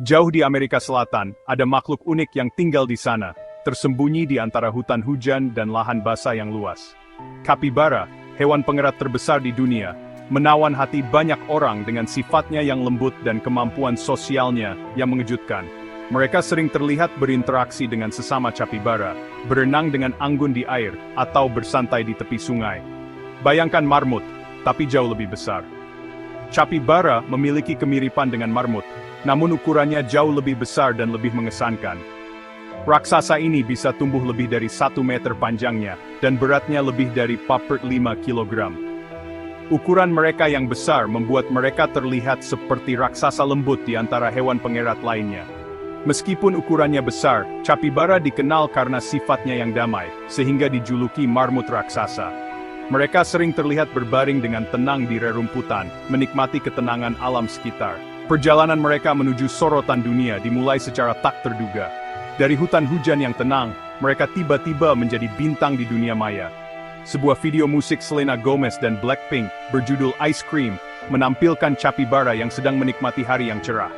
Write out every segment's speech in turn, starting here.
Jauh di Amerika Selatan, ada makhluk unik yang tinggal di sana, tersembunyi di antara hutan hujan dan lahan basah yang luas. Kapibara, hewan pengerat terbesar di dunia, menawan hati banyak orang dengan sifatnya yang lembut dan kemampuan sosialnya yang mengejutkan. Mereka sering terlihat berinteraksi dengan sesama capibara, berenang dengan anggun di air, atau bersantai di tepi sungai. Bayangkan marmut, tapi jauh lebih besar. Capibara memiliki kemiripan dengan marmut, namun ukurannya jauh lebih besar dan lebih mengesankan. Raksasa ini bisa tumbuh lebih dari 1 meter panjangnya, dan beratnya lebih dari 45 kilogram. Ukuran mereka yang besar membuat mereka terlihat seperti raksasa lembut di antara hewan pengerat lainnya. Meskipun ukurannya besar, capibara dikenal karena sifatnya yang damai, sehingga dijuluki marmut raksasa. Mereka sering terlihat berbaring dengan tenang di rerumputan, menikmati ketenangan alam sekitar. Perjalanan mereka menuju sorotan dunia dimulai secara tak terduga. Dari hutan hujan yang tenang, mereka tiba-tiba menjadi bintang di dunia maya. Sebuah video musik Selena Gomez dan Blackpink berjudul Ice Cream menampilkan capibara yang sedang menikmati hari yang cerah.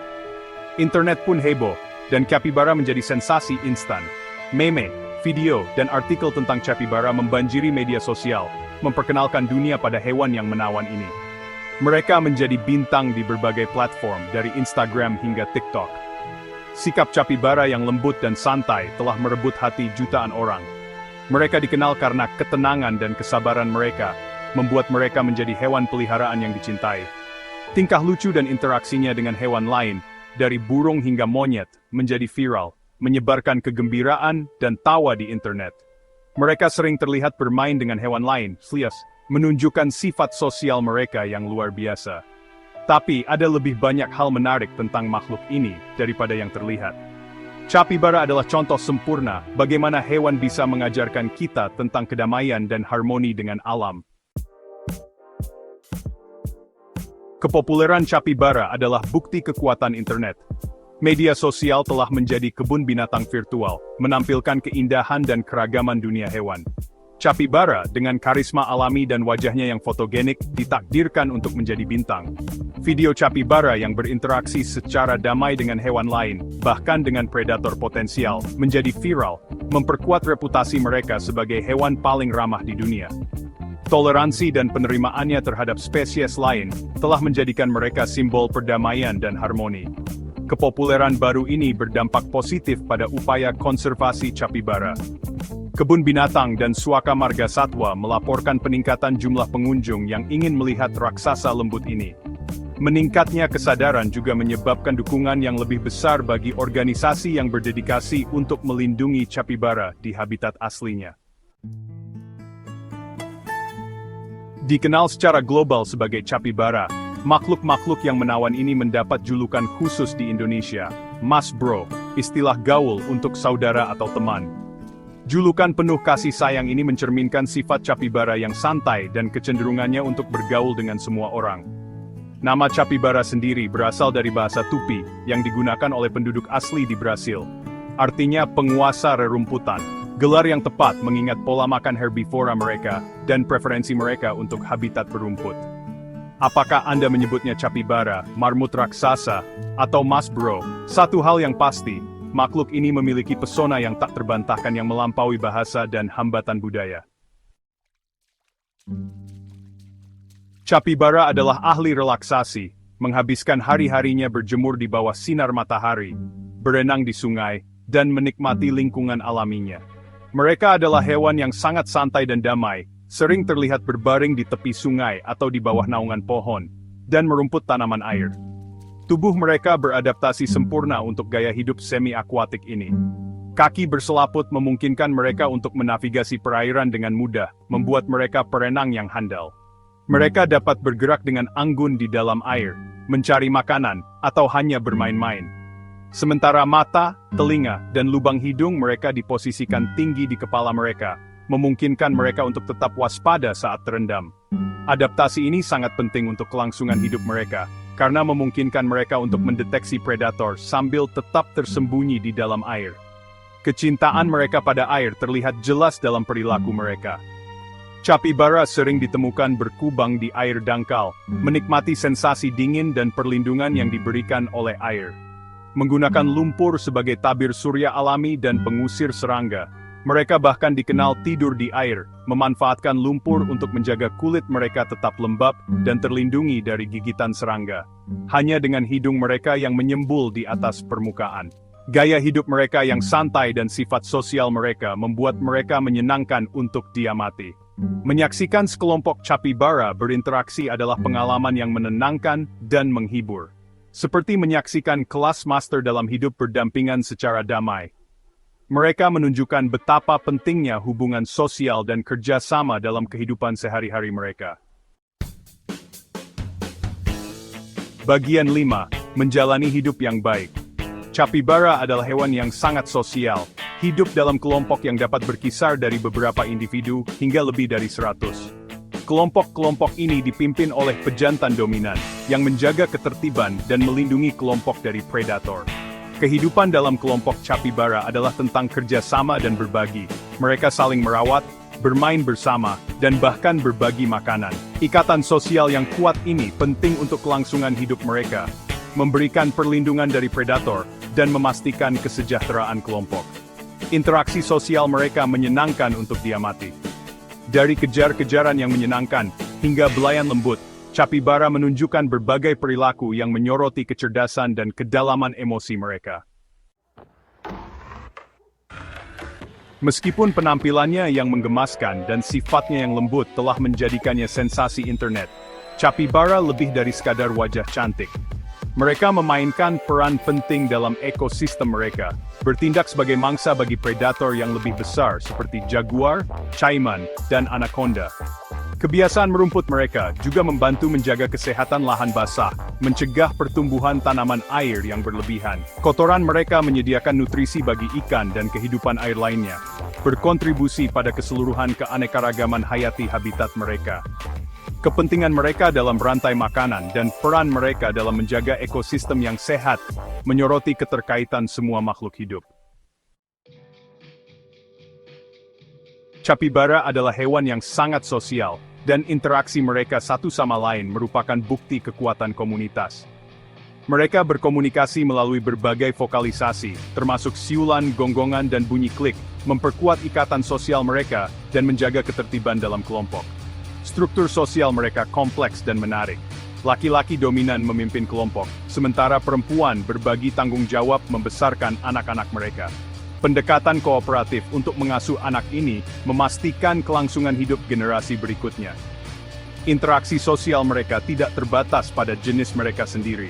Internet pun heboh, dan capibara menjadi sensasi instan. Meme, video, dan artikel tentang capibara membanjiri media sosial, memperkenalkan dunia pada hewan yang menawan ini. Mereka menjadi bintang di berbagai platform dari Instagram hingga TikTok. Sikap capibara yang lembut dan santai telah merebut hati jutaan orang. Mereka dikenal karena ketenangan dan kesabaran mereka, membuat mereka menjadi hewan peliharaan yang dicintai. Tingkah lucu dan interaksinya dengan hewan lain, dari burung hingga monyet, menjadi viral, menyebarkan kegembiraan dan tawa di internet. Mereka sering terlihat bermain dengan hewan lain, menunjukkan sifat sosial mereka yang luar biasa. Tapi ada lebih banyak hal menarik tentang makhluk ini daripada yang terlihat. Capibara adalah contoh sempurna bagaimana hewan bisa mengajarkan kita tentang kedamaian dan harmoni dengan alam. Kepopuleran capibara adalah bukti kekuatan internet. Media sosial telah menjadi kebun binatang virtual, menampilkan keindahan dan keragaman dunia hewan. Capibara, dengan karisma alami dan wajahnya yang fotogenik, ditakdirkan untuk menjadi bintang. Video capibara yang berinteraksi secara damai dengan hewan lain, bahkan dengan predator potensial, menjadi viral, memperkuat reputasi mereka sebagai hewan paling ramah di dunia. Toleransi dan penerimaannya terhadap spesies lain telah menjadikan mereka simbol perdamaian dan harmoni. Kepopuleran baru ini berdampak positif pada upaya konservasi capibara. Kebun Binatang dan Suaka Marga Satwa melaporkan peningkatan jumlah pengunjung yang ingin melihat raksasa lembut ini. Meningkatnya kesadaran juga menyebabkan dukungan yang lebih besar bagi organisasi yang berdedikasi untuk melindungi capibara di habitat aslinya. Dikenal secara global sebagai capibara, makhluk-makhluk yang menawan ini mendapat julukan khusus di Indonesia, Mas Bro, istilah gaul untuk saudara atau teman. Julukan penuh kasih sayang ini mencerminkan sifat capibara yang santai dan kecenderungannya untuk bergaul dengan semua orang. Nama capibara sendiri berasal dari bahasa Tupi yang digunakan oleh penduduk asli di Brasil. Artinya penguasa rerumputan, gelar yang tepat mengingat pola makan herbivora mereka dan preferensi mereka untuk habitat berumput. Apakah Anda menyebutnya capibara, marmut raksasa, atau Mas Bro? Satu hal yang pasti, makhluk ini memiliki pesona yang tak terbantahkan yang melampaui bahasa dan hambatan budaya. Capibara adalah ahli relaksasi, menghabiskan hari-harinya berjemur di bawah sinar matahari, berenang di sungai, dan menikmati lingkungan alaminya. Mereka adalah hewan yang sangat santai dan damai, sering terlihat berbaring di tepi sungai atau di bawah naungan pohon, dan merumput tanaman air. Tubuh mereka beradaptasi sempurna untuk gaya hidup semi-akuatik ini. Kaki berselaput memungkinkan mereka untuk menavigasi perairan dengan mudah, membuat mereka perenang yang handal. Mereka dapat bergerak dengan anggun di dalam air, mencari makanan, atau hanya bermain-main. Sementara mata, telinga, dan lubang hidung mereka diposisikan tinggi di kepala mereka, memungkinkan mereka untuk tetap waspada saat terendam. Adaptasi ini sangat penting untuk kelangsungan hidup mereka, karena memungkinkan mereka untuk mendeteksi predator sambil tetap tersembunyi di dalam air. Kecintaan mereka pada air terlihat jelas dalam perilaku mereka. Capibara sering ditemukan berkubang di air dangkal, menikmati sensasi dingin dan perlindungan yang diberikan oleh air. menggunakan lumpur sebagai tabir surya alami dan pengusir serangga. Mereka bahkan dikenal tidur di air, memanfaatkan lumpur untuk menjaga kulit mereka tetap lembab dan terlindungi dari gigitan serangga. Hanya dengan hidung mereka yang menyembul di atas permukaan. Gaya hidup mereka yang santai dan sifat sosial mereka membuat mereka menyenangkan untuk diamati. Menyaksikan sekelompok capybara berinteraksi adalah pengalaman yang menenangkan dan menghibur. Seperti menyaksikan kelas master dalam hidup berdampingan secara damai. Mereka menunjukkan betapa pentingnya hubungan sosial dan kerjasama dalam kehidupan sehari-hari mereka. Bagian 5. Menjalani hidup yang baik. Capybara adalah hewan yang sangat sosial, hidup dalam kelompok yang dapat berkisar dari beberapa individu hingga lebih dari 100. Kelompok-kelompok ini dipimpin oleh pejantan dominan, yang menjaga ketertiban dan melindungi kelompok dari predator. Kehidupan dalam kelompok capybara adalah tentang kerjasama dan berbagi. Mereka saling merawat, bermain bersama, dan bahkan berbagi makanan. Ikatan sosial yang kuat ini penting untuk kelangsungan hidup mereka, memberikan perlindungan dari predator, dan memastikan kesejahteraan kelompok. Interaksi sosial mereka menyenangkan untuk diamati. Dari kejar-kejaran yang menyenangkan, hingga belayan lembut, capybara menunjukkan berbagai perilaku yang menyoroti kecerdasan dan kedalaman emosi mereka. Meskipun penampilannya yang menggemaskan dan sifatnya yang lembut telah menjadikannya sensasi internet, capybara lebih dari sekadar wajah cantik. Mereka memainkan peran penting dalam ekosistem mereka, bertindak sebagai mangsa bagi predator yang lebih besar seperti jaguar, caiman, dan anaconda. Kebiasaan merumput mereka juga membantu menjaga kesehatan lahan basah, mencegah pertumbuhan tanaman air yang berlebihan. Kotoran mereka menyediakan nutrisi bagi ikan dan kehidupan air lainnya, berkontribusi pada keseluruhan keanekaragaman hayati habitat mereka. Kepentingan mereka dalam rantai makanan dan peran mereka dalam menjaga ekosistem yang sehat, menyoroti keterkaitan semua makhluk hidup. Capybara adalah hewan yang sangat sosial, dan interaksi mereka satu sama lain merupakan bukti kekuatan komunitas. Mereka berkomunikasi melalui berbagai vokalisasi, termasuk siulan, gonggongan, dan bunyi klik, memperkuat ikatan sosial mereka dan menjaga ketertiban dalam kelompok. Struktur sosial mereka kompleks dan menarik. Laki-laki dominan memimpin kelompok, sementara perempuan berbagi tanggung jawab membesarkan anak-anak mereka. Pendekatan kooperatif untuk mengasuh anak ini memastikan kelangsungan hidup generasi berikutnya. Interaksi sosial mereka tidak terbatas pada jenis mereka sendiri.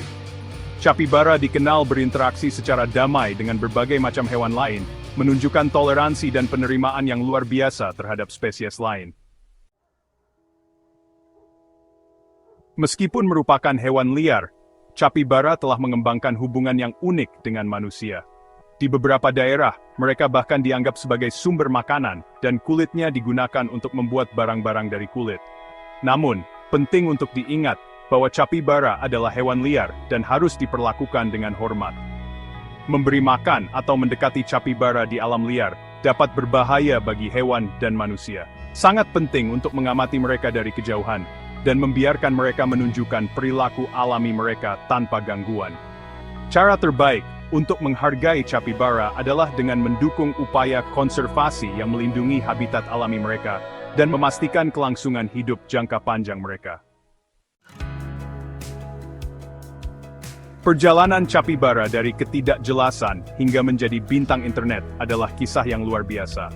Capybara dikenal berinteraksi secara damai dengan berbagai macam hewan lain, menunjukkan toleransi dan penerimaan yang luar biasa terhadap spesies lain. Meskipun merupakan hewan liar, capybara telah mengembangkan hubungan yang unik dengan manusia. Di beberapa daerah, mereka bahkan dianggap sebagai sumber makanan, dan kulitnya digunakan untuk membuat barang-barang dari kulit. Namun, penting untuk diingat bahwa capybara adalah hewan liar dan harus diperlakukan dengan hormat. Memberi makan atau mendekati capybara di alam liar dapat berbahaya bagi hewan dan manusia. Sangat penting untuk mengamati mereka dari kejauhan, dan membiarkan mereka menunjukkan perilaku alami mereka tanpa gangguan. Cara terbaik untuk menghargai capybara adalah dengan mendukung upaya konservasi yang melindungi habitat alami mereka dan memastikan kelangsungan hidup jangka panjang mereka. Perjalanan capybara dari ketidakjelasan hingga menjadi bintang internet adalah kisah yang luar biasa.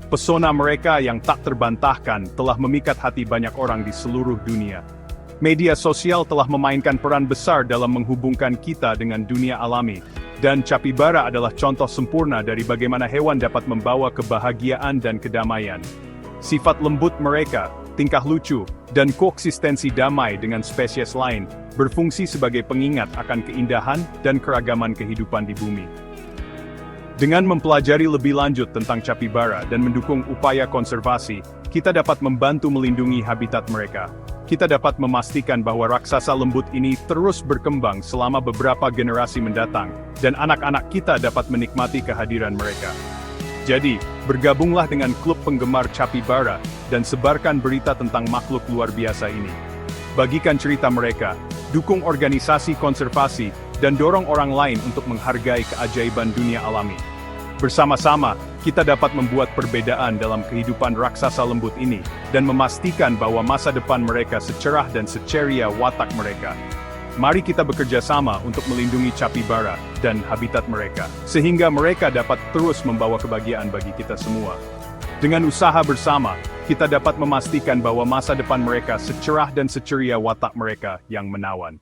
Pesona mereka yang tak terbantahkan telah memikat hati banyak orang di seluruh dunia. Media sosial telah memainkan peran besar dalam menghubungkan kita dengan dunia alami, dan capybara adalah contoh sempurna dari bagaimana hewan dapat membawa kebahagiaan dan kedamaian. Sifat lembut mereka, tingkah lucu, dan koeksistensi damai dengan spesies lain berfungsi sebagai pengingat akan keindahan dan keragaman kehidupan di bumi. Dengan mempelajari lebih lanjut tentang capybara dan mendukung upaya konservasi, kita dapat membantu melindungi habitat mereka. Kita dapat memastikan bahwa raksasa lembut ini terus berkembang selama beberapa generasi mendatang, dan anak-anak kita dapat menikmati kehadiran mereka. Jadi, bergabunglah dengan klub penggemar capybara, dan sebarkan berita tentang makhluk luar biasa ini. Bagikan cerita mereka, dukung organisasi konservasi, dan dorong orang lain untuk menghargai keajaiban dunia alami. Bersama-sama, kita dapat membuat perbedaan dalam kehidupan raksasa lembut ini, dan memastikan bahwa masa depan mereka secerah dan seceria watak mereka. Mari kita bekerja sama untuk melindungi capybara dan habitat mereka, sehingga mereka dapat terus membawa kebahagiaan bagi kita semua. Dengan usaha bersama, kita dapat memastikan bahwa masa depan mereka secerah dan seceria watak mereka yang menawan.